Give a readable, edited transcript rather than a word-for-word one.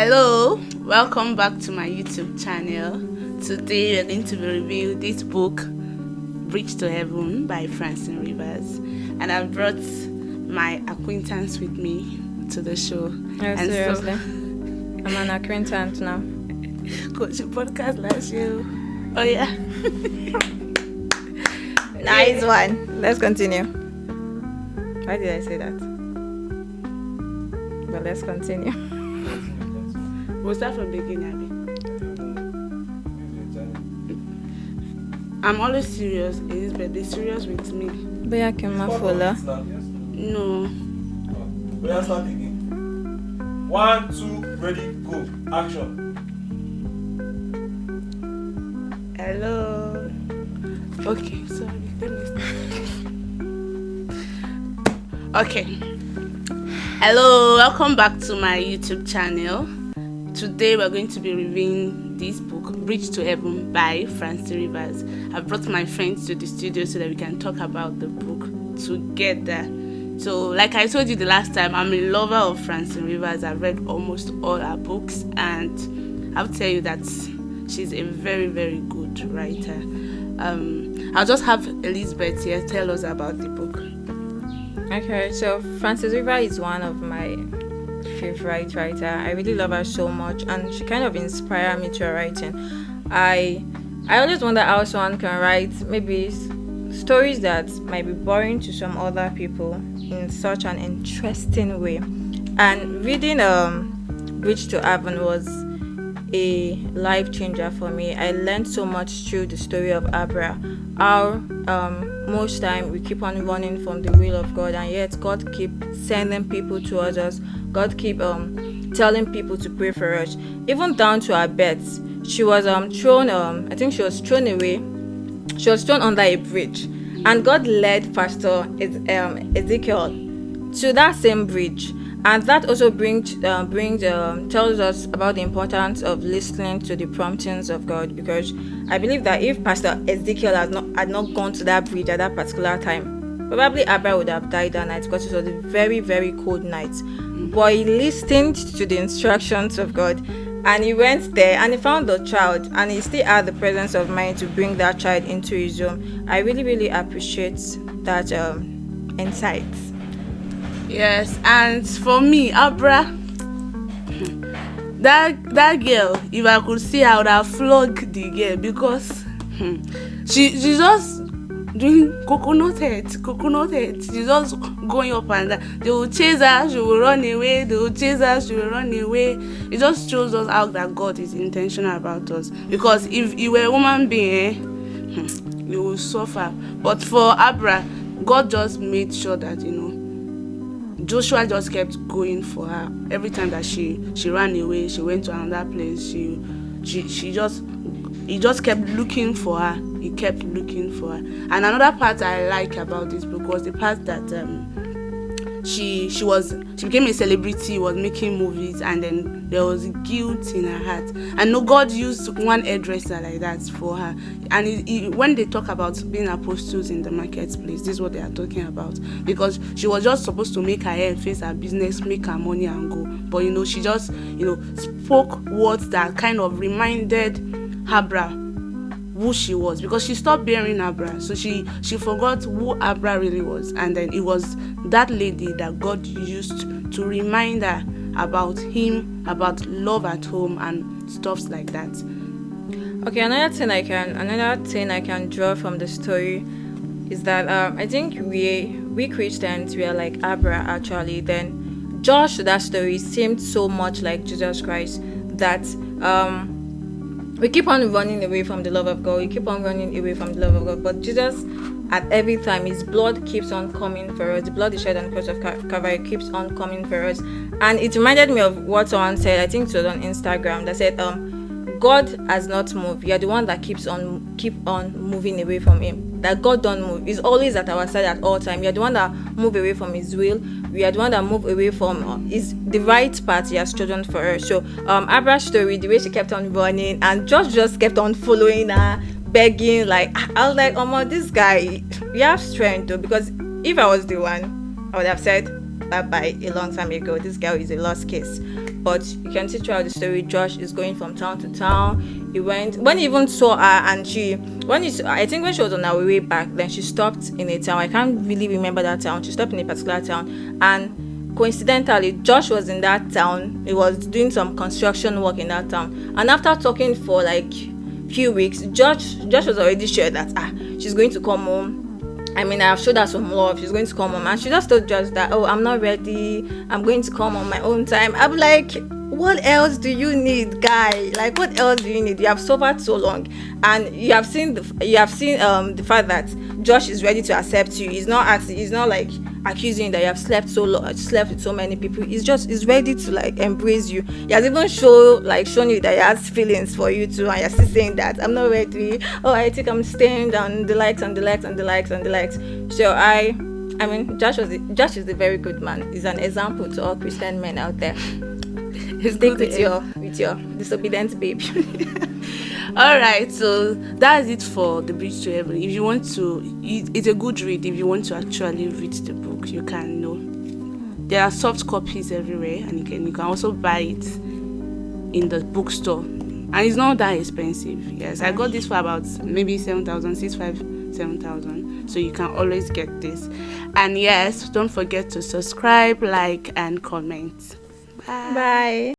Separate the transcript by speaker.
Speaker 1: Hello, welcome back to my YouTube channel. Today we're going to review this book, Bridge to Heaven by Francine Rivers, and I've brought my acquaintance with me to the show.
Speaker 2: Oh, seriously? I'm an acquaintance now.
Speaker 1: Coach podcast last year. Oh yeah.
Speaker 2: Nice one. Let's continue. Why did I say that? But let's continue.
Speaker 1: We'll start from the beginning, Abby. I'm always serious, Elizabeth. Be serious with me.
Speaker 2: But I can follow.
Speaker 1: No.
Speaker 3: Let's start again. 1, 2, ready, go. Action.
Speaker 1: Hello. Okay, sorry. Let me start. Okay. Hello, welcome back to my YouTube channel. Today we're going to be reviewing this book, Bridge to Heaven by Francine Rivers. I've brought my friends to the studio so that we can talk about the book together. So, like I told you the last time, I'm a lover of Francine Rivers. I've read almost all her books, and I'll tell you that she's a very, very good writer. I'll just have Elizabeth here tell us about the book.
Speaker 2: Okay, so Francine Rivers is one of my favorite writer. I really love her so much, and she kind of inspired me to writing. I always wonder how someone can write maybe stories that might be boring to some other people in such an interesting way. And reading Bridge to Heaven was a life changer for me. I learned so much through the story of Abra. How most time we keep on running from the will of God, and yet God keep sending people towards us. God keep telling people to pray for us, even down to our beds. She was thrown. I think she was thrown away. She was thrown under a bridge, and God led Pastor Ezekiel to that same bridge. And that also tells us about the importance of listening to the promptings of God, because I believe that if Pastor Ezekiel had not gone to that bridge at that particular time, probably Abra would have died that night, because it was a very, very cold night. But he listened to the instructions of God, and he went there and he found the child, and he still had the presence of mind to bring that child into his home. I really, really appreciate that insight.
Speaker 1: Yes, and for me, Abra, that girl, if I could see, I would have flogged the girl, because she's just doing coconut head. She's just going up and down. They will chase her, she will run away. They will chase her, she will run away. It just shows us how that God is intentional about us. Because if you were a woman being, you will suffer. But for Abra, God just made sure that, Joshua just kept going for her. Every time that she ran away, she went to another place. He just kept looking for her. He kept looking for her. And another part I like about this book was the part that she became a celebrity, was making movies, and then there was guilt in her heart. And no, God used one hairdresser like that for her. And when they talk about being apostles in the marketplace, this is what they are talking about. Because she was just supposed to make her hair, face her business, make her money and go. But she just spoke words that kind of reminded Abra who she was, because she stopped bearing Abra, so she forgot who Abra really was. And then it was that lady that God used to remind her about him, about love at home and stuff like that.
Speaker 2: Okay, another thing I can draw from the story is that I think we Christians, we are like Abra actually. Then Josh, that story seemed so much like Jesus Christ, that we keep on running away from the love of God. We keep on running away from the love of God. But Jesus, at every time, his blood keeps on coming for us. The blood is shed on the cross of Calvary keeps on coming for us. And it reminded me of what someone said, I think it was on Instagram, that said, God has not moved. You're the one that keep on moving away from him. That God don't move. He's always at our side at all time. You're the one that move away from his will. We are the one that move away from the right path he has chosen for us. So Abra's story, the way she kept on running, and Josh just kept on following her, begging. Like, I was like, this guy, you have strength though. Because if I was the one, I would have said, bye-bye a long time ago. This girl is a lost case. But you can see throughout the story, Josh is going from town to town. He went, when he even saw her, and I think when she was on her way back, then she stopped in a town. I can't really remember that town. She stopped in a particular town, and coincidentally, Josh was in that town. He was doing some construction work in that town. And after talking for like few weeks, Josh was already sure that she's going to come home. I mean, I have showed her some love. She's going to come home, and she just told Josh that, I'm not ready. I'm going to come on my own time. I'm like, what else do you need, guy? Like, what else do you need? You have suffered so long, and you have seen the fact that Josh is ready to accept you. He's not like accusing you that you have slept with so many people. He's ready to like embrace you. He has even shown you that he has feelings for you too, and you're still saying that I'm not ready. I think I'm staying down, the likes. So I mean, Josh is a very good man. He's an example to all Christian men out there. Stick with your disobedient babe.
Speaker 1: All right, so that's it for The Bridge to Heaven. If you want to, it's a good read. If you want to actually read the book, you can know. There are soft copies everywhere, and you can also buy it in the bookstore. And it's not that expensive. Yes, I got this for about maybe 7,000, 7,000. So you can always get this. And yes, don't forget to subscribe, like, and comment.
Speaker 2: Bye.